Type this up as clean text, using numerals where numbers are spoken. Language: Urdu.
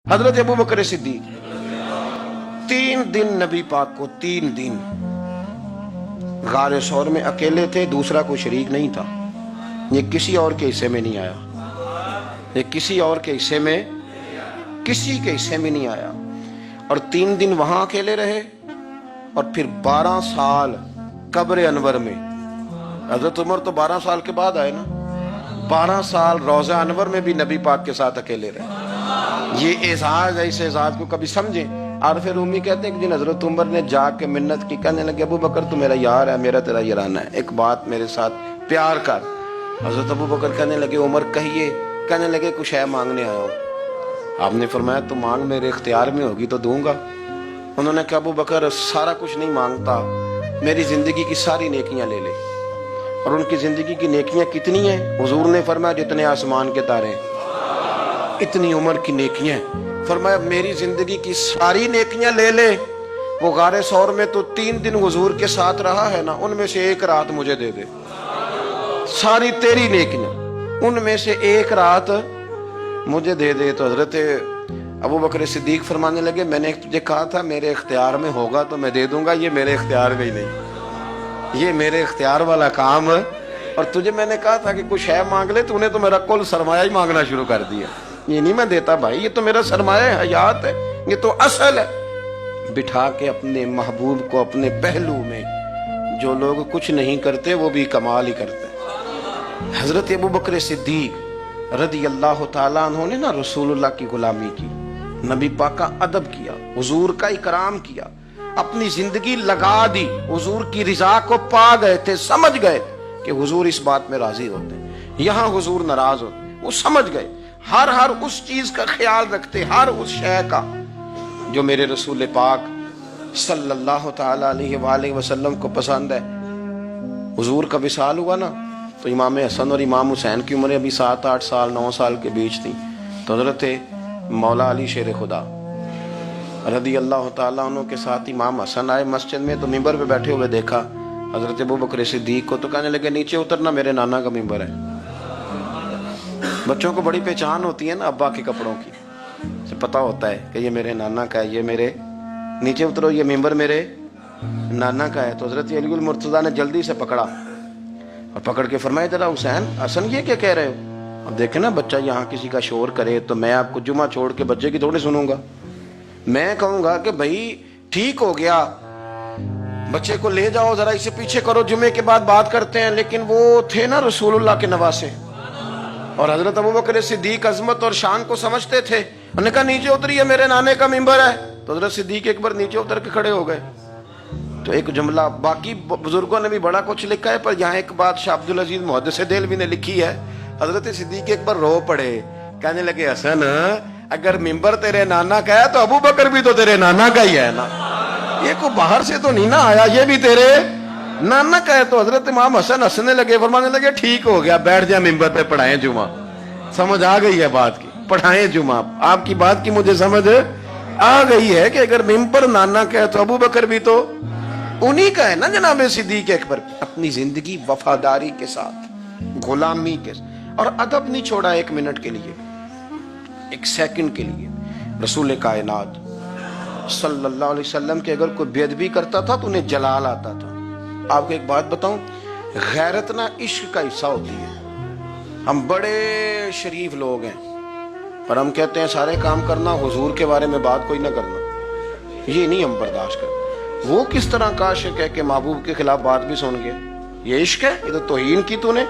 حضرت ابو بکر صدیق 3 دن نبی پاک کو 3 دن غار ثور میں اکیلے تھے، دوسرا کوئی شریک نہیں تھا۔ یہ کسی اور کے حصے میں نہیں آیا، یہ کسی اور کے حصے میں کسی کے حصے میں نہیں آیا، اور 3 دن وہاں اکیلے رہے، اور پھر 12 سال قبر انور میں۔ حضرت عمر تو 12 سال کے بعد آئے نا، 12 سال روضہ انور میں بھی نبی پاک کے ساتھ اکیلے رہے۔ یہ اعزاز ہے، اس اعزاز کو کبھی سمجھیں۔ عارف رومی کہتے ہیں کہ جن حضرت عمر نے جا کے منت کی، کہنے لگے ابو بکر تو میرا یار ہے، میرا تیرا یارانہ ہے، ایک بات میرے ساتھ پیار کر۔ حضرت ابو بکر کہنے لگے عمر کہیے، کہنے لگے کچھ ہے مانگنے آیا ہوں۔ آپ نے فرمایا تو مانگ، میرے اختیار میں ہوگی تو دوں گا۔ انہوں نے کہا ابو بکر سارا کچھ نہیں مانگتا، میری زندگی کی ساری نیکیاں لے لے۔ اور ان کی زندگی کی نیکیاں کتنی ہیں؟ حضور نے فرمایا جتنے آسمان کے تارے ہیں، اتنی عمر کی نیکیاں۔ فرمایا میری زندگی کی ساری نیکیاں لے لے۔ وہ غار ثور میں تو 3 دن حضور کے ساتھ رہا ہے نا، ان میں سے ایک رات مجھے دے دے، ساری تیری نیکیاں ان میں سے ایک رات مجھے دے دے۔ تو حضرت ابو بکر صدیق فرمانے لگے میں نے تجھے کہا تھا میرے اختیار میں ہوگا تو میں دے دوں گا، یہ میرے اختیار میں ہی نہیں، یہ میرے اختیار والا کام ہے۔ اور تجھے میں نے کہا تھا کہ کچھ ہے مانگ لے، تو نے تو میرا کل سرمایہ ہی مانگنا شروع کر دیا۔ یہ نہیں میں دیتا بھائی، یہ تو میرا سرمایہ حیات ہے، یہ تو اصل ہے۔ بٹھا کے اپنے محبوب کو اپنے پہلو میں، جو لوگ کچھ نہیں کرتے وہ بھی کمال ہی کرتے ہیں۔ حضرت ابو بکر صدیق رضی اللہ تعالیٰ عنہ نے نا رسول اللہ کی غلامی کی، نبی پاک کا ادب کیا، حضور کا اکرام کیا، اپنی زندگی لگا دی، حضور کی رضا کو پا گئے تھے، سمجھ گئے کہ حضور اس بات میں راضی ہوتے ہیں، یہاں حضور ناراض ہوتے، وہ سمجھ گئے، ہر اس چیز کا خیال رکھتے، ہر اس شے کا جو میرے رسول پاک صلی اللہ تعالی علیہ وآلہ وسلم کو پسند ہے۔ حضور کا وصال ہوا نا، تو امام حسن اور امام حسین کی عمریں ابھی 7 8 سال 9 سال کے بیچ تھی۔ تو حضرت مولا علی شیر خدا رضی اللہ تعالیٰ عنہ کے ساتھ امام حسن آئے مسجد میں، تو ممبر پہ بیٹھے ہوئے دیکھا حضرت ابو بکر صدیق کو، تو کہنے لگے نیچے اترنا، میرے نانا کا ممبر ہے۔ بچوں کو بڑی پہچان ہوتی ہے نا ابا کے کپڑوں کی، سے پتہ ہوتا ہے کہ یہ میرے نانا کا ہے، یہ میرے نیچے اترو، یہ ممبر میرے نانا کا ہے۔ تو حضرت علی المرتضیٰ نے جلدی سے پکڑا اور پکڑ کے فرمایا ذرا حسین حسن یہ کیا کہہ رہے ہو؟ اب دیکھیں نا بچہ یہاں کسی کا شور کرے تو میں آپ کو جمعہ چھوڑ کے بچے کی تھوڑی سنوں گا، میں کہوں گا کہ بھائی ٹھیک ہو گیا، بچے کو لے جاؤ، ذرا اسے پیچھے کرو، جمعے کے بعد بات کرتے ہیں۔ لیکن وہ تھے نا رسول اللہ کے نواسے، اور حضرت ابو بکر صدیق عظمت اور شان کو سمجھتے تھے۔ انہوں نے کہا نیچے اتریے، میرے نانے کا ممبر ہے۔ تو حضرت صدیق ایک بار نیچے اتر کے کھڑے ہو گئے۔ تو ایک جملہ، باقی بزرگوں نے بھی بڑا کچھ لکھا ہے، پر یہاں ایک بات شاہ عبد العزیز محدث دہلوی نے لکھی ہے، حضرت صدیق ایک بار رو پڑے، کہنے لگے حسن اگر ممبر تیرے نانا کا ہے تو ابو بکر بھی تو تیرے نانا کا ہی ہے نا، یہ کوئی باہر سے تو نہیں نا آیا، یہ بھی تیرے نانا کا ہے۔ تو حضرت امام حسن ہنسنے لگے، فرمانے لگے ٹھیک ہو گیا، بیٹھ جا ممبر پہ، پڑھائیں جمعہ۔ سمجھ آ گئی ہے بات کی، پڑھائیں جمعہ۔ آپ کی بات کی مجھے سمجھ آ گئی ہے کہ اگر ممبر نانا کا ہے تو ابو بکر بھی تو انہی کا ہے نا جناب صدیق اکبر۔ اپنی زندگی وفاداری کے ساتھ، غلامی کے ساتھ، اور ادب نہیں چھوڑا ایک منٹ کے لیے، ایک سیکنڈ کے لیے۔ رسول کائنات صلی اللہ علیہ وسلم کے اگر کوئی بے ادبی کرتا تھا تو انہیں جلال آتا تھا۔ آپ کو ایک بات بتاؤں، غیرت نہ عشق کا حصہ ہوتی ہے۔ ہم بڑے شریف لوگ ہیں، پر ہم کہتے ہیں سارے کام کرنا، حضور کے بارے میں بات کوئی نہ کرنا، یہ نہیں ہم برداشت کرتے۔ وہ کس طرح کا عاشق ہے کہ محبوب کے خلاف بات بھی سن گیا؟ یہ عشق ہے؟ یہ تو توہین کی تو نے۔